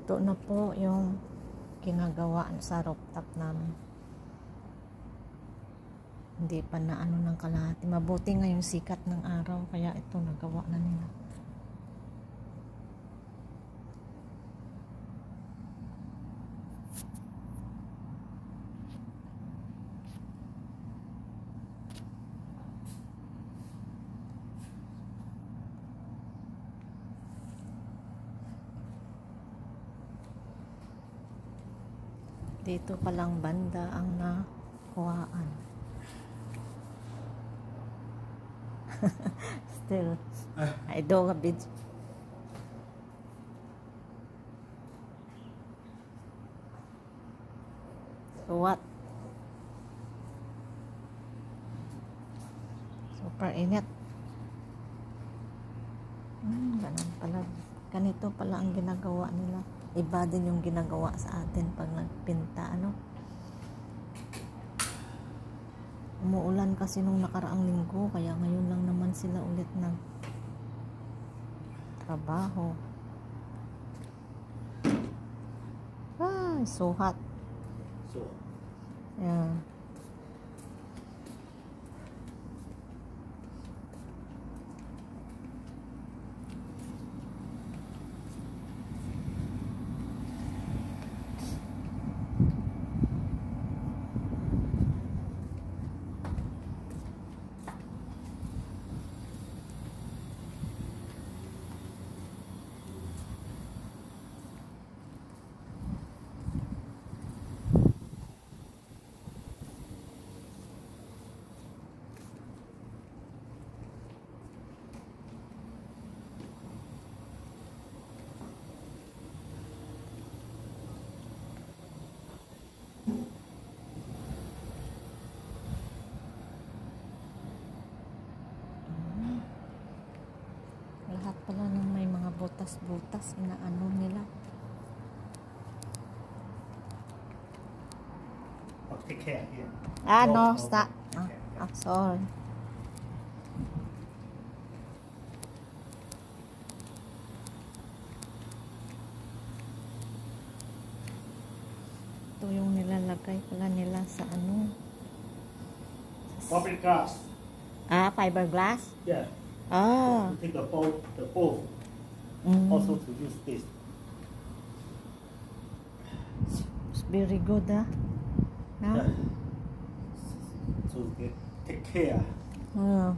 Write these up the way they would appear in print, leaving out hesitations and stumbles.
Ito na po yung ginagawa sa rooftop namin. Hindi pa na ano ng kalahati. Mabuti nga yung sikat ng araw, kaya ito nagawa na nila. Dito palang banda ang nakuhaan. Still, I do a bit. So what? Super init. Ganun pala. Ganito pala ang ginagawa nila. Iba din yung ginagawa sa atin pag nagpinta, ano? Umuulan kasi nung nakaraang linggo, kaya ngayon lang naman sila ulit nag trabaho. So hot. Yeah. Lahat pala ng may mga butas-butas, inaano nila. Take care here. No, stop. Sorry. Ito yung nilalagay pala nila sa ano. Fiberglass. Fiberglass? Yeah. Ah. Take the bowl. Also to use this. It's very good, No? Yeah. So take care. Oh.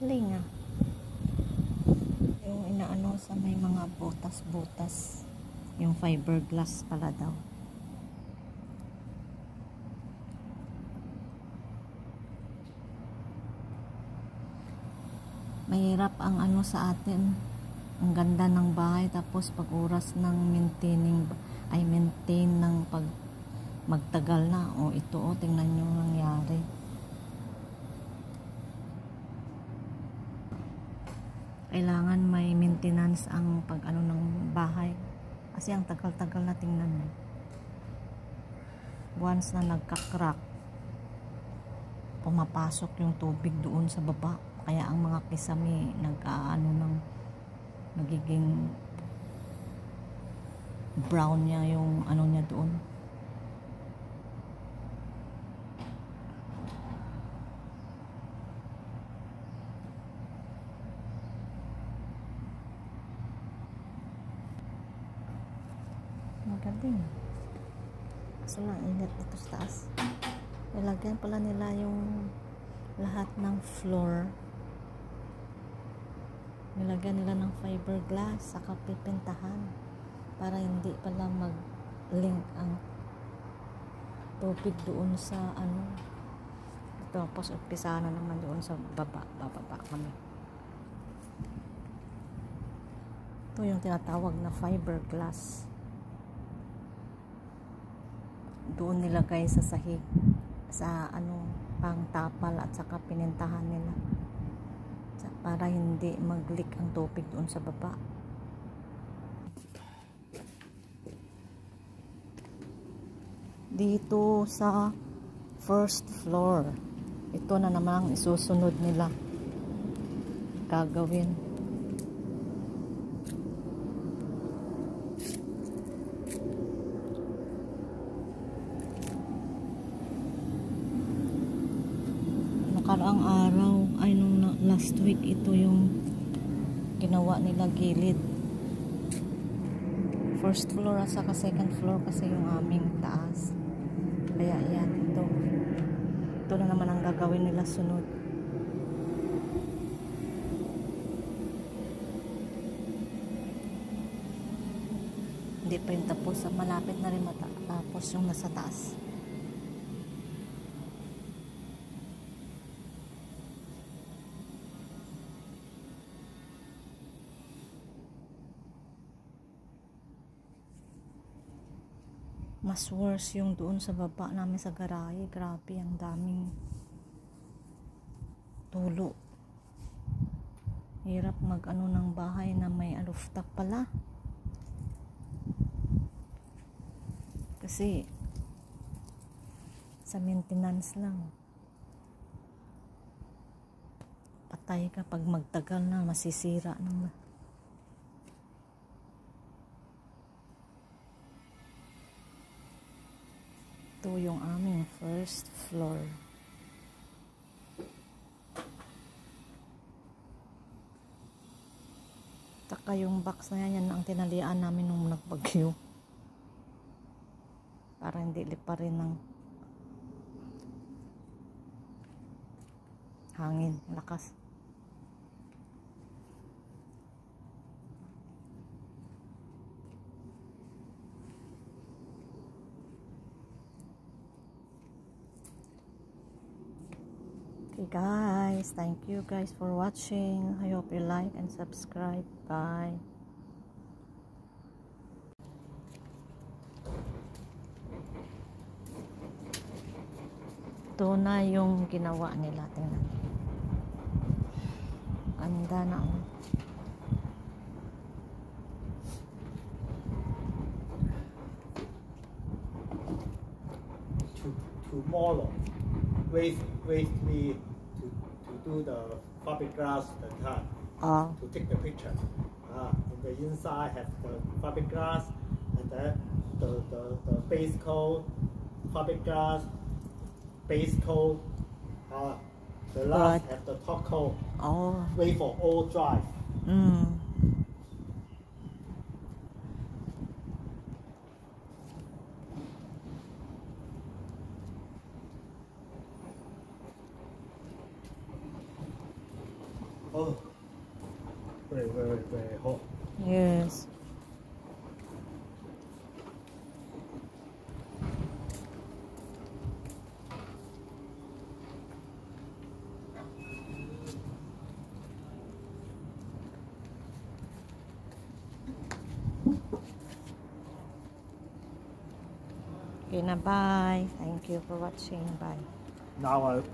Galing yung inaano sa may mga butas-butas, yung fiberglass pala daw. Mahirap ang ano sa atin, ang ganda ng bahay, tapos pag oras ng maintain ng pag magtagal na, ito tingnan nyo nangyari. Kailangan may maintenance ang pag ano ng bahay, kasi ang tagal-tagal na tingnan mo. Once na nagka-crack, pumapasok yung tubig doon sa baba, kaya ang mga kisame nagkaano ng nagiging brown niya yung ano niya doon. Magaling. Kaso lang init dito sa taas. Nilagyan pala nila yung lahat ng floor. Nilagyan nila ng fiberglass saka pipintahan para hindi pala mag-link ang tubig doon sa ano. Tapos umpisa na naman doon sa bababa kami. Ito yung tinatawag na fiberglass. Doon nilagay sa sahig, sa ano, pang tapal at saka pinintahan nila para hindi mag-leak ang tubig doon sa baba. dito sa first floor. Ito na naman ang isusunod nila gagawin. Nakaraang araw ay nung last week, ito yung ginawa nila gilid. First floor at saka second floor kasi yung aming taas. Kaya yan, ito na naman ang gagawin nila sunod. Hindi pa yung tapos, malapit na rin matapos yung nasa taas. Mas worse yung doon sa baba namin sa garahe. Grabe, ang daming tulo. Hirap mag-ano ng bahay na may rooftop pala. Kasi sa maintenance lang. Patay ka pag magtagal na, masisira naman. Ito yung aming first floor. Taka yung box na yan ang tinalian namin nung nagbagyo. Para hindi liparin ng hangin, lakas. Okay guys, thank you guys for watching. I hope you like and subscribe. Bye. Ito na yung ginawa nila. Tingnan. Ganda na. Tomorrow, wait me to do the fiberglass the time to take the picture. In the inside have the fiberglass and then the base coat, fiberglass, base coat. The last have the top coat. Wait for all dry. Oh, very hot. Yes. Okay na, bye. Thank you for watching. Bye. Now